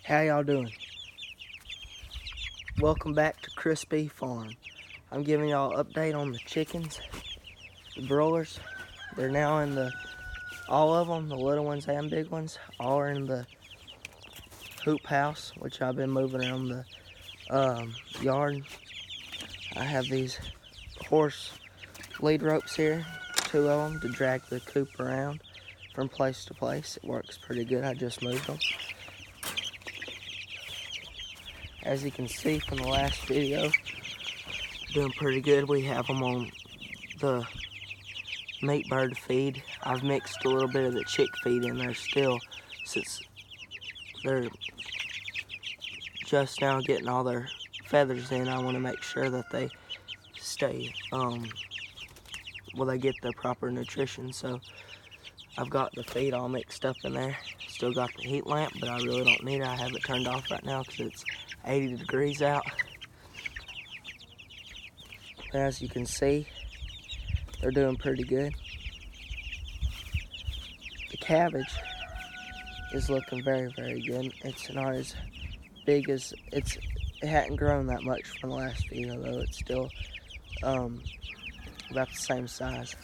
How y'all doing? Welcome back to Crispy Farm. I'm giving y'all an update on the chickens, the broilers. They're now in all of them, the little ones and big ones, all are in the hoop house, which I've been moving around the yard. I have these horse lead ropes here, 2 of them, to drag the coop around from place to place. It works pretty good. I just moved them. As you can see from the last video, doing pretty good. We have them on the meat bird feed. I've mixed a little bit of the chick feed in there still, since they're just now getting all their feathers in. I want to make sure that they stay, they get the proper nutrition. So I've got the feed all mixed up in there. Still got the heat lamp, but I really don't need it. I have it turned off right now because it's 80 degrees out. As you can see, they're doing pretty good. The cabbage is looking very, very good. It's not as big as it hadn't grown that much from the last video, though. It's still about the same size.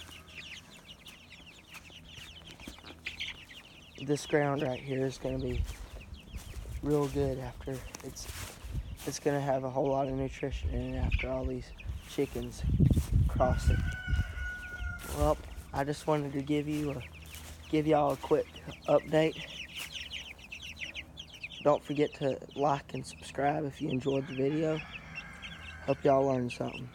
This ground right here is going to be real good after it's going to have a whole lot of nutrition in it after all these chickens cross it. Well, I just wanted to give y'all a quick update. Don't forget to like and subscribe if you enjoyed the video. Hope y'all learned something.